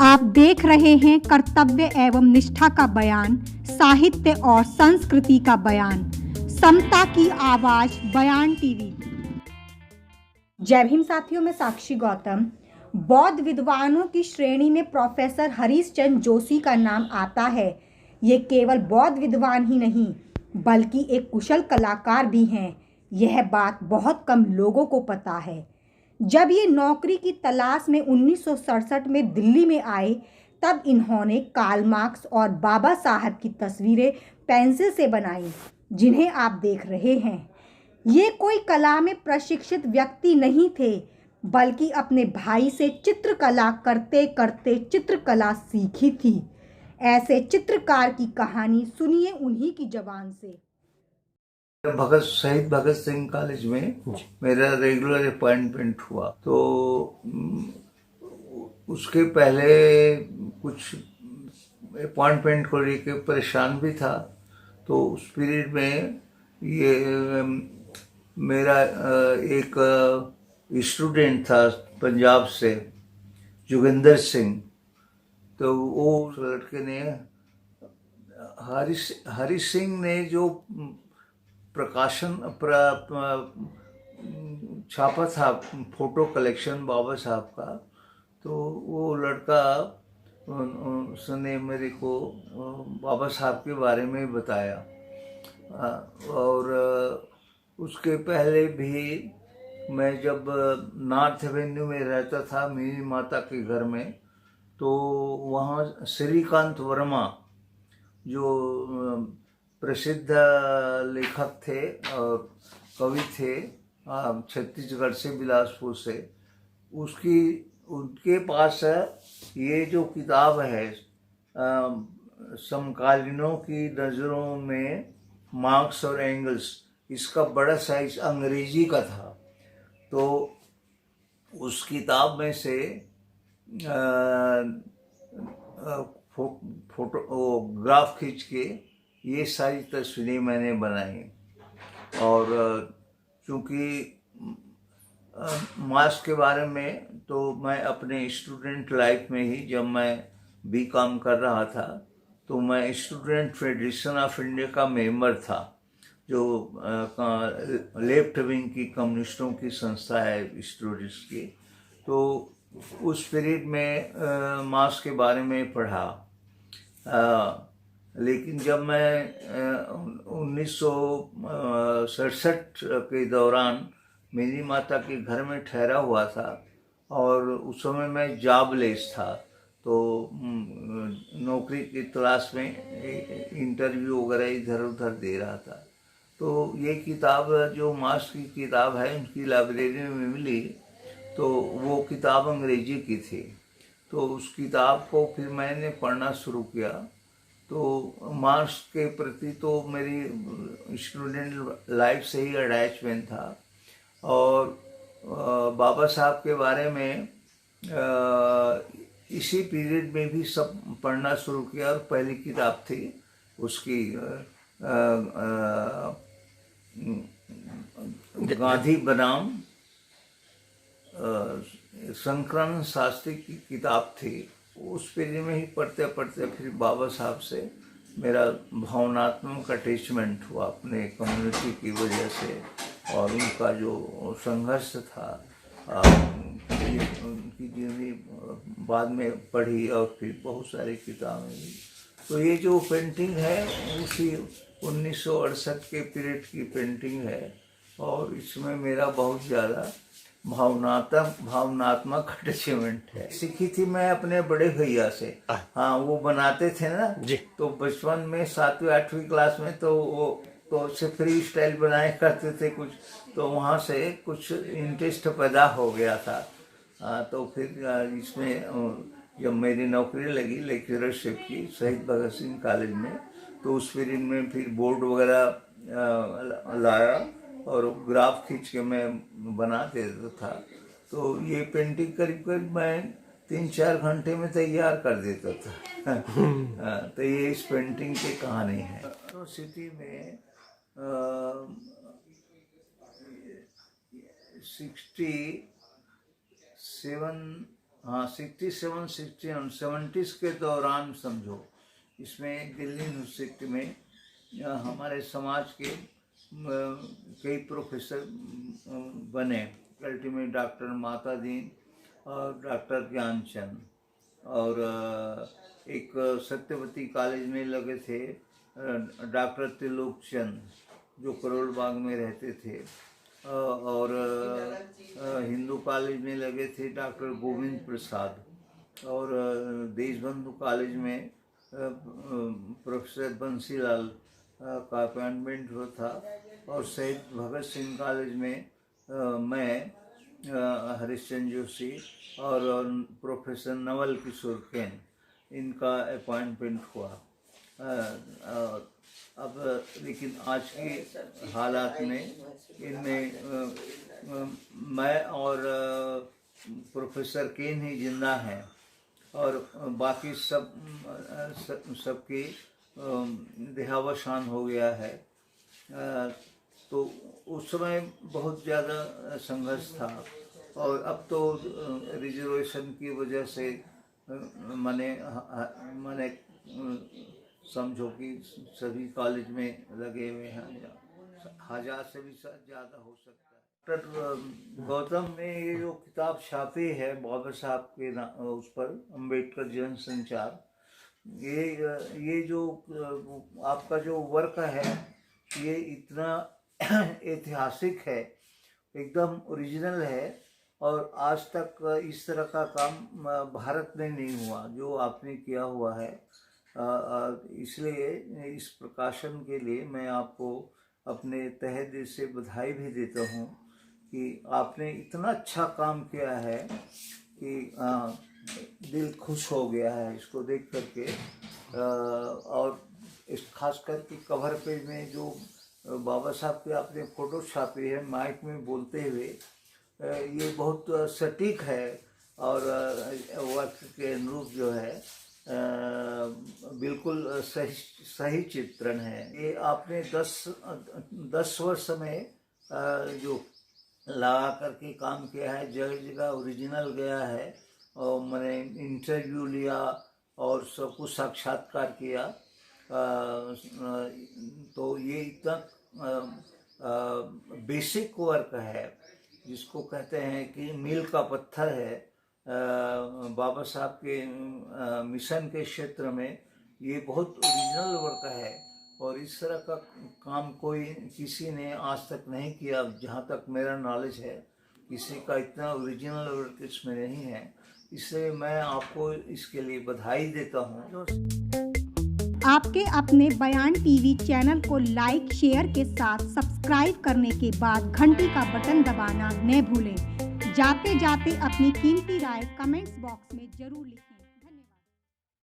आप देख रहे हैं कर्तव्य एवं निष्ठा का बयान, साहित्य और संस्कृति का बयान, समता की आवाज बयान टीवी। जय भीम साथियों, में साक्षी गौतम। बौद्ध विद्वानों की श्रेणी में प्रोफेसर हरीश चंद्र जोशी का नाम आता है। ये केवल बौद्ध विद्वान ही नहीं बल्कि एक कुशल कलाकार भी हैं। यह बात बहुत कम लोगों को पता है। जब ये नौकरी की तलाश में 1967 में दिल्ली में आए, तब इन्होंने कार्ल मार्क्स और बाबा साहब की तस्वीरें पेंसिल से बनाई, जिन्हें आप देख रहे हैं। ये कोई कला में प्रशिक्षित व्यक्ति नहीं थे, बल्कि अपने भाई से चित्रकला करते करते चित्रकला सीखी थी। ऐसे चित्रकार की कहानी सुनिए उन्हीं की जबान से। शहीद भगत सिंह कॉलेज में मेरा रेगुलर अपॉइंटमेंट हुआ, तो उसके पहले कुछ अपॉइंटमेंट को लेकर परेशान भी था। तो उस पीरियड में ये मेरा एक स्टूडेंट था पंजाब से, जोगिंदर सिंह। तो वो लड़के ने हरीश सिंह ने जो प्रकाशन छापा था फोटो कलेक्शन बाबा साहब का, तो वो लड़का उसने मेरे को बाबा साहब के बारे में बताया। और उसके पहले भी मैं जब नॉर्थ एवेन्यू में रहता था मेरी माता के घर में, तो वहाँ श्रीकांत वर्मा जो प्रसिद्ध लेखक थे और कवि थे, छत्तीसगढ़ से, बिलासपुर से, उनके पास ये जो किताब है समकालीनों की नज़रों में मार्क्स और एंगल्स, इसका बड़ा साइज अंग्रेजी का था। तो उस किताब में से फोटोग्राफ खींच के ये सारी तस्वीरें मैंने बनाई। और चूँकि मार्क्स के बारे में तो मैं अपने स्टूडेंट लाइफ में ही, जब मैं बीकॉम कर रहा था, तो मैं स्टूडेंट फेडरेशन ऑफ इंडिया का मेंबर था, जो लेफ्ट विंग की कम्युनिस्टों की संस्था है स्टूडेंट्स की। तो उस पीरियड में मार्क्स के बारे में पढ़ा। लेकिन जब मैं 1967 के दौरान मेरी माता के घर में ठहरा हुआ था, और उस समय मैं जॉबलेस था, तो नौकरी की तलाश में इंटरव्यू वगैरह इधर उधर दे रहा था। तो ये किताब जो मार्क्स की किताब है उनकी लाइब्रेरी में मिली, तो वो किताब अंग्रेजी की थी। तो उस किताब को फिर मैंने पढ़ना शुरू किया। तो मार्क्स के प्रति तो मेरी स्टूडेंट लाइफ से ही अटैचमेंट था, और बाबा साहब के बारे में इसी पीरियड में भी सब पढ़ना शुरू किया। और पहली किताब थी उसकी गांधी बनाम शंकरानंद शास्त्री की किताब थी। उस पीरियड में ही पढ़ते पढ़ते फिर बाबा साहब से मेरा भावनात्मक अटैचमेंट हुआ अपने कम्युनिटी की वजह से, और उनका जो संघर्ष था, उनकी जीवनी बाद में पढ़ी, और फिर बहुत सारी किताबें भी। तो ये जो पेंटिंग है उसी 1968 के पीरियड की पेंटिंग है, और इसमें मेरा बहुत ज़्यादा भावनात्मक अटैचमेंट है। सीखी थी मैं अपने बड़े भैया से। हाँ, वो बनाते थे ना जी। तो बचपन में 7वीं 8वीं क्लास में तो वो तो से फ्री स्टाइल बनाए करते थे कुछ, तो वहाँ से कुछ इंटरेस्ट पैदा हो गया था। तो फिर इसमें जब मेरी नौकरी लगी लेक्चररशिप की शहीद भगत सिंह कॉलेज में, तो उस पीरियड में फिर बोर्ड वगैरह लाया और ग्राफ खींच के मैं बना देता था। तो ये पेंटिंग करीब करीब मैं 3-4 घंटे में तैयार कर देता था। तो ये इस पेंटिंग की कहानी है। तो सिटी में 67 हाँ 67, 69, 70s के दौरान समझो, इसमें दिल्ली यूनिवर्सिटी में हमारे समाज के कई प्रोफेसर बने, अल्टीमेट डॉक्टर माता दीन और डॉक्टर ज्ञानचंद, और एक सत्यवती कॉलेज में लगे थे डॉक्टर त्रिलोक चंद जो करोल बाग में रहते थे, और हिंदू कॉलेज में लगे थे डॉक्टर गोविंद प्रसाद, और देशबंधु कॉलेज में प्रोफेसर बंसीलाल का अपॉइंटमेंट हुआ था, और शहीद भगत सिंह कॉलेज में मैं हरिश्चंद्र जोशी और प्रोफेसर नवल किशोर कैन, इनका अपॉइंटमेंट हुआ। अब लेकिन आज के हालात में इनमें मैं और प्रोफेसर केन ही जिंदा हैं, और बाकी सबकी देहावसान हो गया है। तो उस समय बहुत ज़्यादा संघर्ष था, और अब तो रिजर्वेशन की वजह से माने समझो कि सभी कॉलेज में लगे हुए हैं, 1000 से भी ज़्यादा हो सकता है। डॉक्टर गौतम ने ये जो किताब छापी है बाबा साहब के उस पर, अम्बेडकर जन संचार, ये जो आपका जो वर्क है ये इतना ऐतिहासिक है, एकदम ओरिजिनल है, और आज तक इस तरह का काम भारत में नहीं हुआ जो आपने किया हुआ है। इसलिए इस प्रकाशन के लिए मैं आपको अपने तहे दिल से बधाई भी देता हूँ कि आपने इतना अच्छा काम किया है कि दिल खुश हो गया है इसको देख करके। और इस खास करके कवर पेज में जो बाबा साहब के आपने फोटो छापी है माइक में बोलते हुए, ये बहुत सटीक है, और वर्क के अनुरूप जो है बिल्कुल सही चित्रण है। ये आपने 10 वर्ष में जो लगा करके काम किया है, जगह जगह ओरिजिनल गया है, और मैंने इंटरव्यू लिया और सब कुछ साक्षात्कार किया। तो ये इतना बेसिक वर्क है जिसको कहते हैं कि मील का पत्थर है बाबा साहब के मिशन के क्षेत्र में। ये बहुत ओरिजिनल वर्क है, और इस तरह का काम कोई किसी ने आज तक नहीं किया, जहाँ तक मेरा नॉलेज है किसी का इतना ओरिजिनल वर्क इसमें नहीं है। इसलिए मैं आपको इसके लिए बधाई देता हूँ। आपके अपने बयान टीवी चैनल को लाइक शेयर के साथ सब्सक्राइब करने के बाद घंटी का बटन दबाना न भूलें। जाते जाते अपनी कीमती राय कमेंट्स बॉक्स में जरूर लिखें।